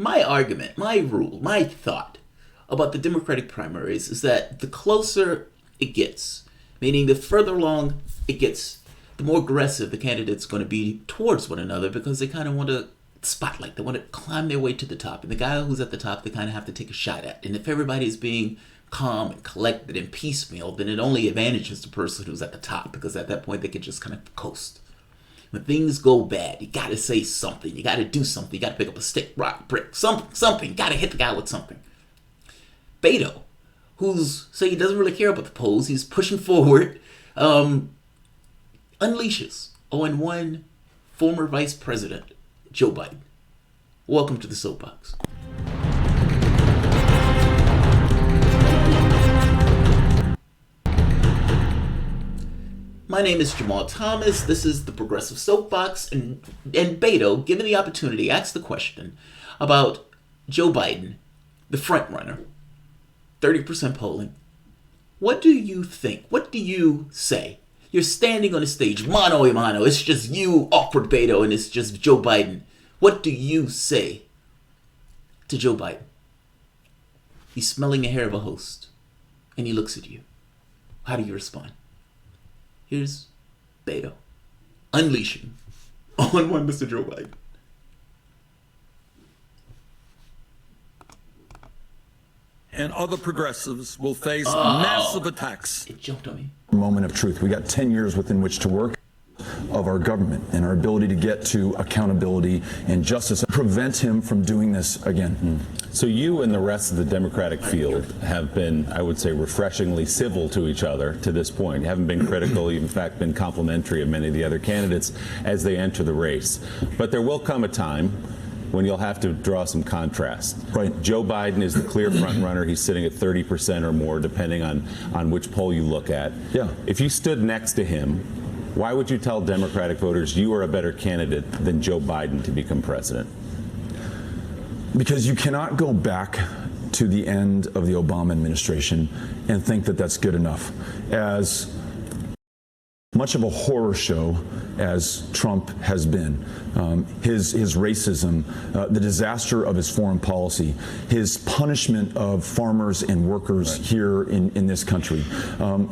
My argument, my rule, my thought about the Democratic primaries is that the closer it gets, meaning the further along it gets, the more aggressive the candidate's going to be towards one another because they kind of want to spotlight. They want to climb their way to the top. And the guy who's at the top, they kind of have to take a shot at. And if everybody's being calm and collected and piecemeal, then it only advantages the person who's at the top because at that point they can just kind of coast. When things go bad, you got to say something. You got to do something. You got to pick up a stick, rock, brick, something. You got to hit the guy with something. Beto, who's saying he doesn't really care about the polls, he's pushing forward, unleashes on one former Vice President, Joe Biden. Welcome to the Soapbox. My name is Jamarl Thomas. This is the Progressive Soapbox. And Beto, given the opportunity, asked the question about Joe Biden, the front runner, 30% polling. What do you think? What do you say? You're standing on a stage, mano a mano. It's just you, awkward Beto, and it's just Joe Biden. What do you say to Joe Biden? He's smelling the hair of a host, and he looks at you. How do you respond? Here's Beto unleashing on one Mr. Joe Biden. And other progressives will face massive attacks. It jumped on me. Moment of truth. We got 10 years within which to work of our government and our ability to get to accountability and justice. Prevent him from doing this again. So you and the rest of the Democratic field have been, I would say, refreshingly civil to each other to this point. You haven't been critical, you've in fact been complimentary of many of the other candidates as they enter the race. But there will come a time when you'll have to draw some contrast. Right. Joe Biden is the clear front runner. He's sitting at 30% or more, depending on which poll you look at. Yeah. If you stood next to him, why would you tell Democratic voters you are a better candidate than Joe Biden to become president? Because you cannot go back to the end of the Obama administration and think that that's good enough. As much of a horror show as Trump has been, his racism, the disaster of his foreign policy, his punishment of farmers and workers here in this country.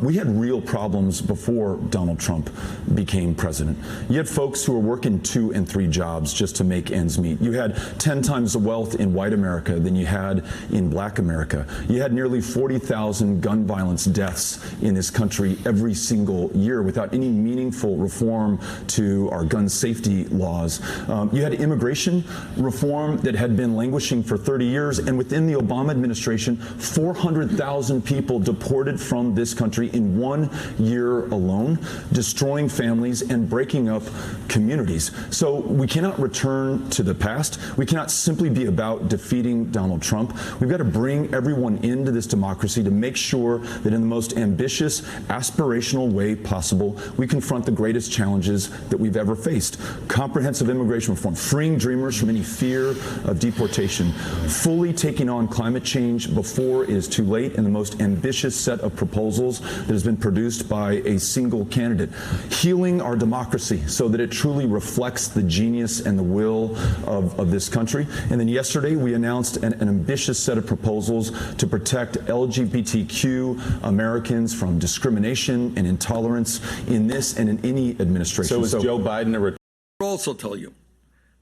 We had real problems before Donald Trump became president. You had folks who were working 2 and 3 jobs just to make ends meet. You had 10 times the wealth in white America than you had in black America. You had nearly 40,000 gun violence deaths in this country every single year without any meaningful reform to our gun safety laws. You had immigration reform that had been languishing for 30 years, and within the Obama administration, 400,000 people deported from this country in 1 year alone, destroying families and breaking up communities. So we cannot return to the past. We cannot simply be about defeating Donald Trump. We've got to bring everyone into this democracy to make sure that in the most ambitious, aspirational way possible, we confront the greatest challenges that we've ever faced. Comprehensive immigration reform, freeing dreamers from any fear of deportation, fully taking on climate change before it is too late, and the most ambitious set of proposals that has been produced by a single candidate. Healing our democracy so that it truly reflects the genius and the will of this country. And then yesterday we announced an ambitious set of proposals to protect LGBTQ Americans from discrimination and intolerance in this and in any administration. So is Joe Biden a I'll also tell you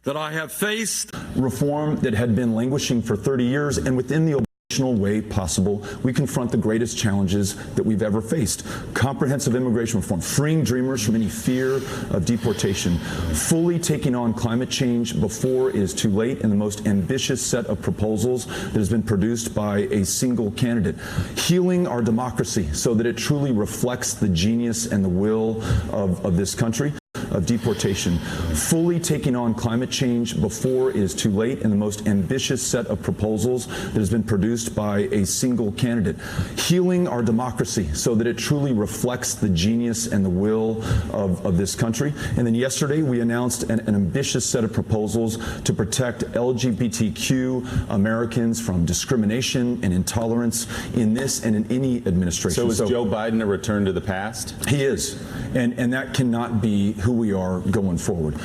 that I have faced reform that had been languishing for 30 years, and within the way possible, we confront the greatest challenges that we've ever faced. Comprehensive immigration reform, freeing dreamers from any fear of deportation, fully taking on climate change before it is too late, and the most ambitious set of proposals that has been produced by a single candidate. Healing our democracy so that it truly reflects the genius and the will of this country. Of deportation, fully taking on climate change before it is too late, and the most ambitious set of proposals that has been produced by a single candidate. Healing our democracy so that it truly reflects the genius and the will of this country. And then yesterday we announced an ambitious set of proposals to protect LGBTQ Americans from discrimination and intolerance in this and in any administration. So is Joe Biden a return to the past? He is, and that cannot be who we are going forward.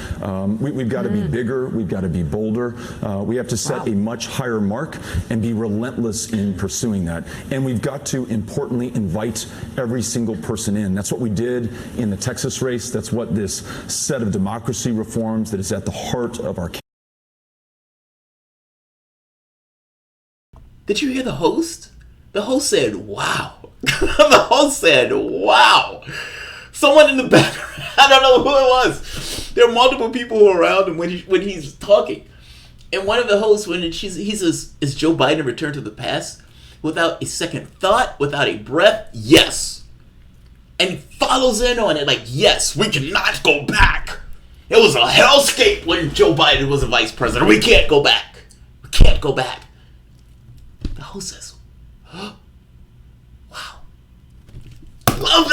We've got to be bigger. We've got to be bolder. We have to set a much higher mark and be relentless in pursuing that. And we've got to, importantly, invite every single person in. That's what we did in the Texas race. That's what this set of democracy reforms that is at the heart of our. Did you hear the host? The host said, wow. The host said, wow. Someone in the background, I don't know who it was. There are multiple people around him when he's talking. And one of the hosts, he says, is Joe Biden returned to the past? Without a second thought, without a breath, yes. And he follows in on it like, yes, we cannot go back. It was a hellscape when Joe Biden was a vice president. We can't go back. We can't go back. The host says, oh, wow. I love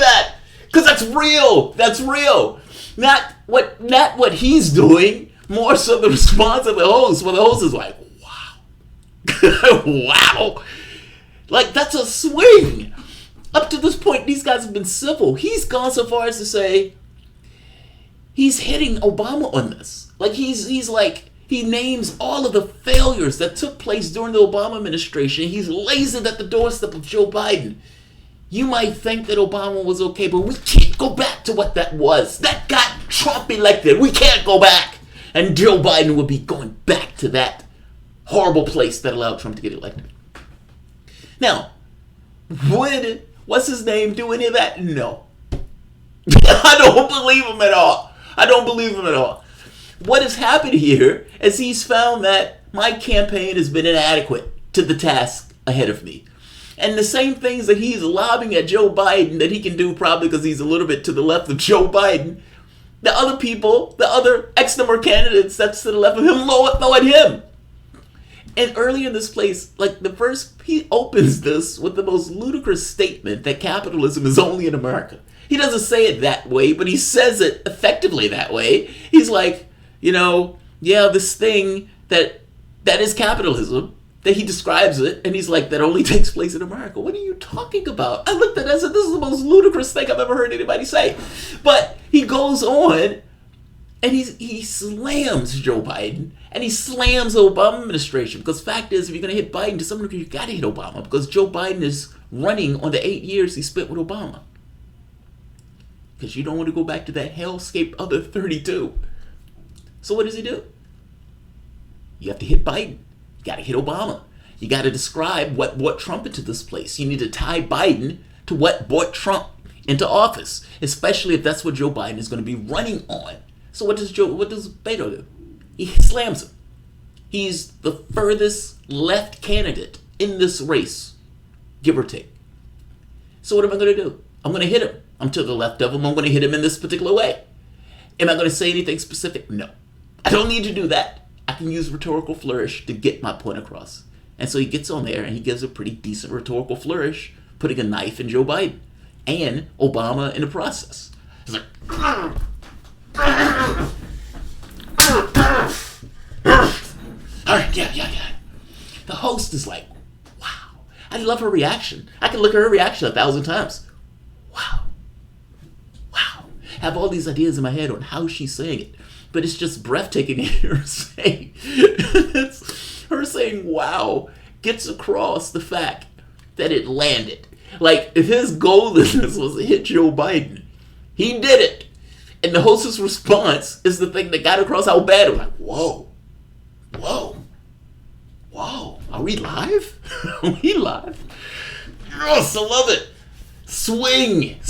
that. Because that's real. That's real. Not what he's doing. More so the response of the host. Where the host is like, wow. Wow. Like, that's a swing. Up to this point, these guys have been civil. He's gone so far as to say he's hitting Obama on this. Like, he's like, he names all of the failures that took place during the Obama administration. He's lays it at the doorstep of Joe Biden. You might think that Obama was okay, but we can't go back to what that was. That got Trump elected. We can't go back. And Joe Biden would be going back to that horrible place that allowed Trump to get elected. Now, would what's his name do any of that? No. I don't believe him at all. What has happened here is he's found that my campaign has been inadequate to the task ahead of me. And the same things that he's lobbing at Joe Biden that he can do probably because he's a little bit to the left of Joe Biden, the other people, the other X-number candidates that's to the left of him, throw at him. And early in this place, like he opens this with the most ludicrous statement that capitalism is only in America. He doesn't say it that way, but he says it effectively that way. He's like, this thing that is capitalism, that he describes it, and he's like, that only takes place in America. What are you talking about? I looked at it and said, this is the most ludicrous thing I've ever heard anybody say. But he goes on, and he slams Joe Biden, and he slams the Obama administration. Because fact is, if you're going to hit Biden to some degree, you got to hit Obama, because Joe Biden is running on the 8 years he spent with Obama. Because you don't want to go back to that hellscape other 32. So what does he do? You have to hit Biden. You got to hit Obama. You got to describe what brought Trump into this place. You need to tie Biden to what brought Trump into office, especially if that's what Joe Biden is going to be running on. So what does Beto do? He slams him. He's the furthest left candidate in this race, give or take. So what am I going to do? I'm going to hit him. I'm to the left of him. I'm going to hit him in this particular way. Am I going to say anything specific? No. I don't need to do that. I can use rhetorical flourish to get my point across. And so he gets on there and he gives a pretty decent rhetorical flourish, putting a knife in Joe Biden and Obama in the process. He's like, all right, yeah. The host is like, wow. I love her reaction. I can look at her reaction 1,000 times. Wow. Have all these ideas in my head on how she's saying it. But it's just breathtaking to hear her say. Her saying, wow, gets across the fact that it landed. Like, if his goal in this was to hit Joe Biden, he did it. And the host's response is the thing that got across how bad it was. Like, whoa. Are we live? Yes, I love it. Swing.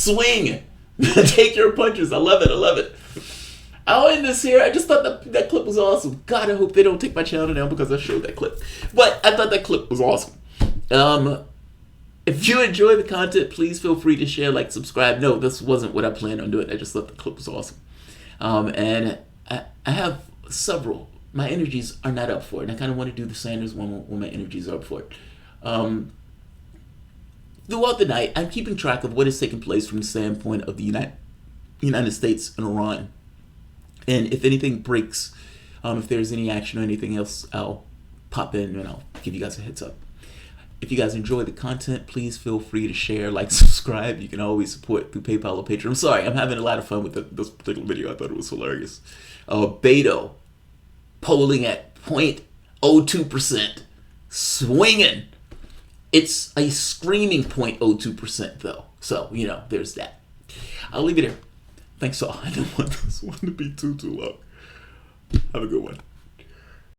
Take your punches. I love it. I'll end this here. I just thought that clip was awesome. God, I hope they don't take my channel down because I showed that clip. But I thought that clip was awesome. If you enjoy the content, please feel free to share, like, subscribe. No, this wasn't what I planned on doing. I just thought the clip was awesome. And I have several. My energies are not up for it. And I kind of want to do the Sanders one when my energies are up for it. Throughout the night, I'm keeping track of what is taking place from the standpoint of the United States and Iran. And if anything breaks, if there's any action or anything else, I'll pop in and I'll give you guys a heads up. If you guys enjoy the content, please feel free to share, like, subscribe. You can always support through PayPal or Patreon. I'm sorry, I'm having a lot of fun with this particular video. I thought it was hilarious. Beto polling at 0.02%, swinging. It's a screaming 0.02% though. So, there's that. I'll leave it here. Thanks all. I don't want this one to be too long. Have a good one.